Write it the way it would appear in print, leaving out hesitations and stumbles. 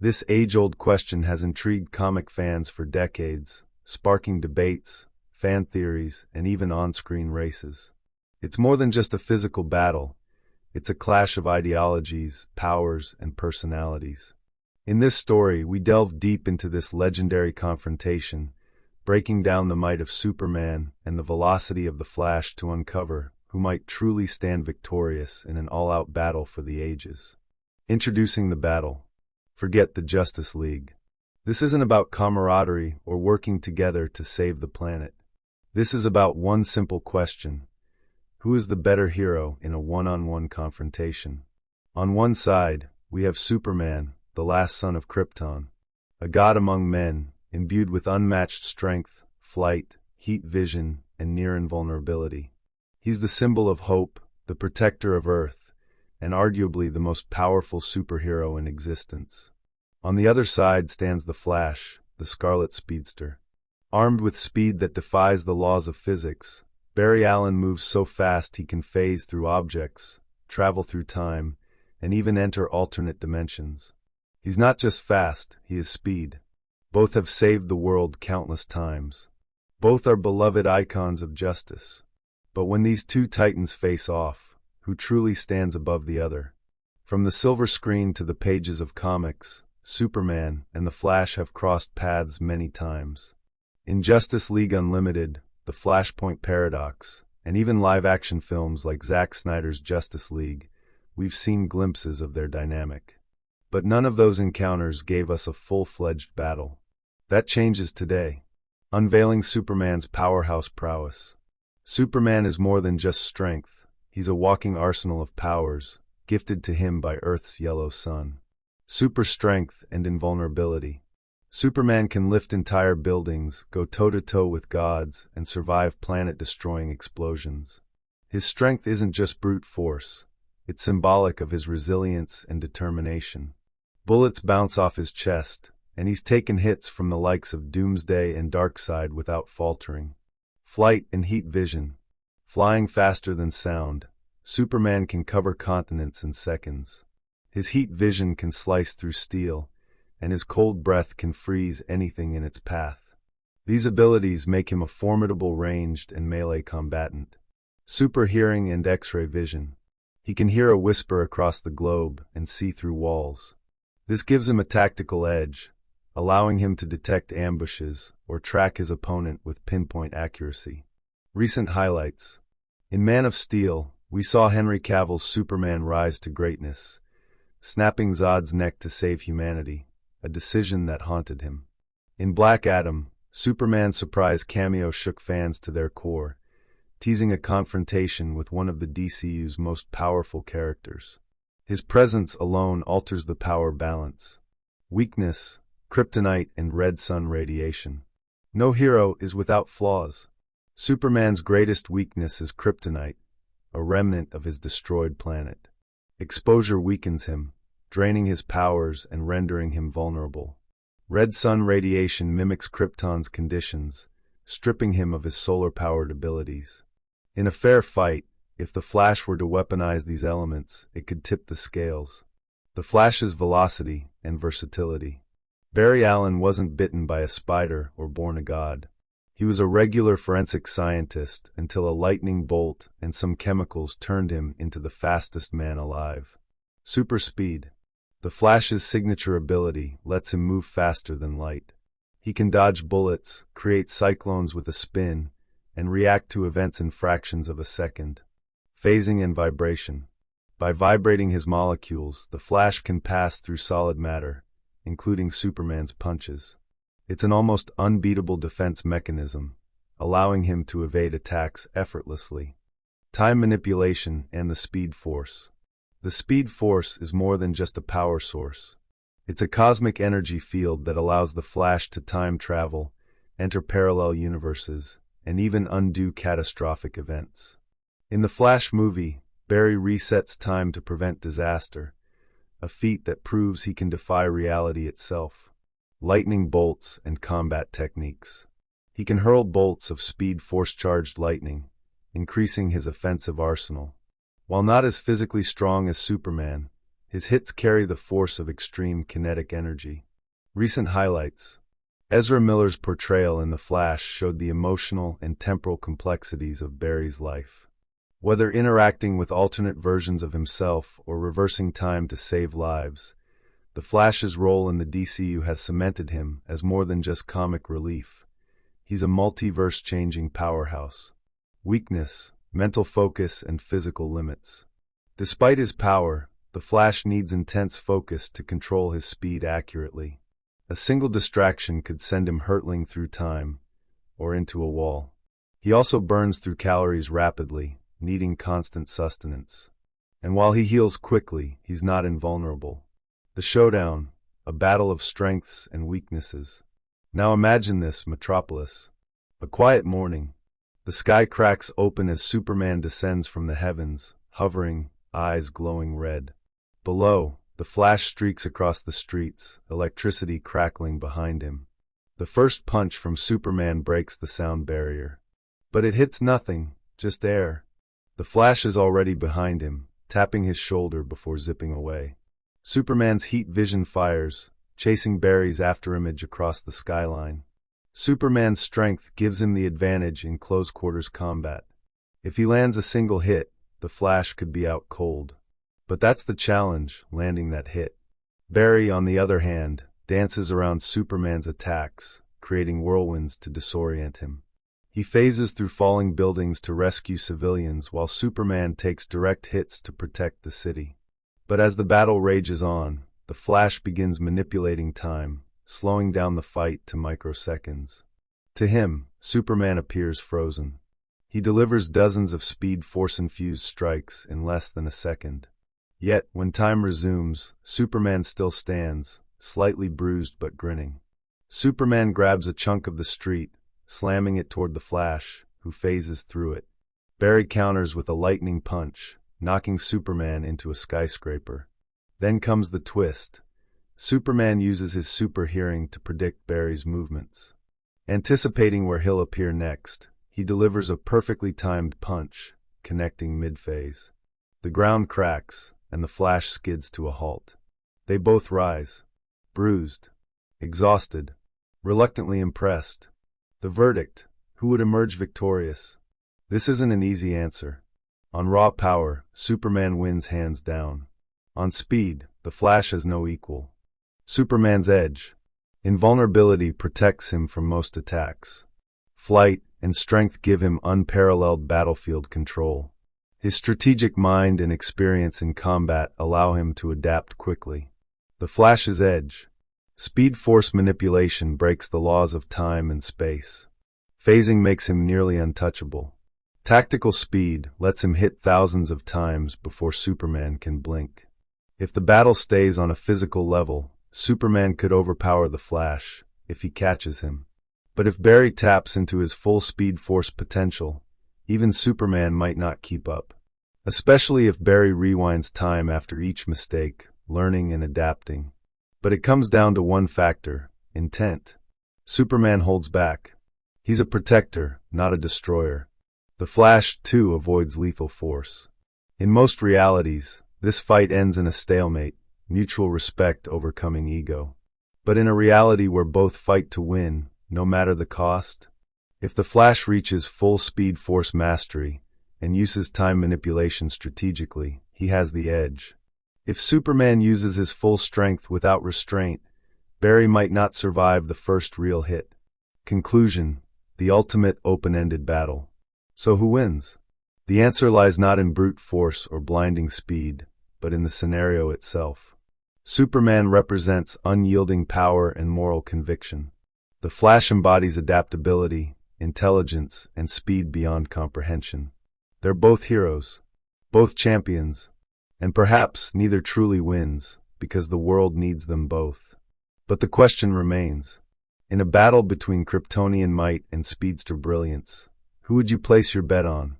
This age-old question has intrigued comic fans for decades, sparking debates, fan theories, and even on-screen races. It's more than just a physical battle. It's a clash of ideologies, powers, and personalities. In this story, we delve deep into this legendary confrontation, breaking down the might of Superman and the velocity of the Flash to uncover who might truly stand victorious in an all-out battle for the ages. Introducing the battle. Forget the Justice League. This isn't about camaraderie or working together to save the planet. This is about one simple question. Who is the better hero in a one-on-one confrontation? On one side, we have Superman, the last son of Krypton, a god among men, imbued with unmatched strength, flight, heat vision, and near invulnerability. He's the symbol of hope, the protector of Earth, and arguably the most powerful superhero in existence. On the other side stands the Flash, the Scarlet Speedster. Armed with speed that defies the laws of physics, Barry Allen moves so fast he can phase through objects, travel through time, and even enter alternate dimensions. He's not just fast, he is speed. Both have saved the world countless times. Both are beloved icons of justice. But when these two titans face off, who truly stands above the other? From the silver screen to the pages of comics, Superman and the Flash have crossed paths many times. In Justice League Unlimited, the Flashpoint Paradox, and even live-action films like Zack Snyder's Justice League, we've seen glimpses of their dynamic. But none of those encounters gave us a full-fledged battle. That changes today, unveiling Superman's powerhouse prowess. Superman is more than just strength. He's a walking arsenal of powers, gifted to him by Earth's yellow sun. Super strength and invulnerability. Superman can lift entire buildings, go toe-to-toe with gods, and survive planet-destroying explosions. His strength isn't just brute force. It's symbolic of his resilience and determination. Bullets bounce off his chest, and he's taken hits from the likes of Doomsday and Darkseid without faltering. Flight and heat vision. Flying faster than sound, Superman can cover continents in seconds. His heat vision can slice through steel, and his cold breath can freeze anything in its path. These abilities make him a formidable ranged and melee combatant. Super hearing and X-ray vision. He can hear a whisper across the globe and see through walls. This gives him a tactical edge, allowing him to detect ambushes or track his opponent with pinpoint accuracy. Recent highlights. In Man of Steel, we saw Henry Cavill's Superman rise to greatness, snapping Zod's neck to save humanity, a decision that haunted him. In Black Adam, Superman's surprise cameo shook fans to their core, teasing a confrontation with one of the DCU's most powerful characters. His presence alone alters the power balance. Weakness, kryptonite and red sun radiation. No hero is without flaws. Superman's greatest weakness is kryptonite, a remnant of his destroyed planet. Exposure weakens him, draining his powers and rendering him vulnerable. Red sun radiation mimics Krypton's conditions, stripping him of his solar-powered abilities. In a fair fight, if the Flash were to weaponize these elements, it could tip the scales. The Flash's velocity and versatility. Barry Allen wasn't bitten by a spider or born a god. He was a regular forensic scientist until a lightning bolt and some chemicals turned him into the fastest man alive. Super speed. The Flash's signature ability lets him move faster than light. He can dodge bullets, create cyclones with a spin, and react to events in fractions of a second. Phasing and vibration. By vibrating his molecules, the Flash can pass through solid matter, including Superman's punches. It's an almost unbeatable defense mechanism, allowing him to evade attacks effortlessly. Time manipulation and the Speed Force. The Speed Force is more than just a power source. It's a cosmic energy field that allows the Flash to time travel, enter parallel universes, and even undo catastrophic events. In the Flash movie, Barry resets time to prevent disaster, a feat that proves he can defy reality itself. Lightning bolts and combat techniques. He can hurl bolts of speed force-charged lightning, increasing his offensive arsenal. While not as physically strong as Superman, His hits carry the force of extreme kinetic energy. Recent highlights. Ezra Miller's portrayal in The Flash showed the emotional and temporal complexities of Barry's life. Whether interacting with alternate versions of himself or reversing time to save lives, The Flash's role in the DCU has cemented him as more than just comic relief. He's a multiverse-changing powerhouse. Weakness, mental focus, and physical limits. Despite his power, The Flash needs intense focus to control his speed accurately. A single distraction could send him hurtling through time or into a wall. He also burns through calories rapidly, needing constant sustenance. And while he heals quickly, he's not invulnerable. The Showdown, a battle of strengths and weaknesses. Now imagine this, Metropolis. A quiet morning. The sky cracks open as Superman descends from the heavens, hovering, eyes glowing red. Below, the Flash streaks across the streets, electricity crackling behind him. The first punch from Superman breaks the sound barrier. But it hits nothing, just air. The Flash is already behind him, tapping his shoulder before zipping away. Superman's heat vision fires, chasing Barry's afterimage across the skyline. Superman's strength gives him the advantage in close-quarters combat. If he lands a single hit, the Flash could be out cold. But that's the challenge, landing that hit. Barry, on the other hand, dances around Superman's attacks, creating whirlwinds to disorient him. He phases through falling buildings to rescue civilians while Superman takes direct hits to protect the city. But as the battle rages on, the Flash begins manipulating time, slowing down the fight to microseconds. To him, Superman appears frozen. He delivers dozens of Speed Force-infused strikes in less than a second. Yet, when time resumes, Superman still stands, slightly bruised but grinning. Superman grabs a chunk of the street, slamming it toward the Flash, who phases through it. Barry counters with a lightning punch, knocking Superman into a skyscraper. Then comes the twist. Superman uses his super hearing to predict Barry's movements. Anticipating where he'll appear next, he delivers a perfectly timed punch, connecting mid-phase. The ground cracks, and the Flash skids to a halt. They both rise, bruised, exhausted, reluctantly impressed. The verdict: who would emerge victorious? This isn't an easy answer. On raw power, Superman wins hands down. On speed, the Flash has no equal. Superman's edge: invulnerability protects him from most attacks. Flight and strength give him unparalleled battlefield control. His strategic mind and experience in combat allow him to adapt quickly. The Flash's edge: speed force manipulation breaks the laws of time and space. Phasing makes him nearly untouchable. Tactical speed lets him hit thousands of times before Superman can blink. If the battle stays on a physical level, Superman could overpower the Flash if he catches him. But if Barry taps into his full speed force potential, even Superman might not keep up. Especially if Barry rewinds time after each mistake, learning and adapting. But it comes down to one factor: intent. Superman holds back. He's a protector, not a destroyer. The Flash, too, avoids lethal force. In most realities, this fight ends in a stalemate, mutual respect overcoming ego. But in a reality where both fight to win, no matter the cost, if the Flash reaches full speed force mastery and uses time manipulation strategically, he has the edge. If Superman uses his full strength without restraint, Barry might not survive the first real hit. Conclusion: the ultimate open-ended battle. So who wins? The answer lies not in brute force or blinding speed, but in the scenario itself. Superman represents unyielding power and moral conviction. The Flash embodies adaptability, intelligence, and speed beyond comprehension. They're both heroes, both champions, and perhaps neither truly wins, because the world needs them both. But the question remains: in a battle between Kryptonian might and speedster brilliance, who would you place your bet on?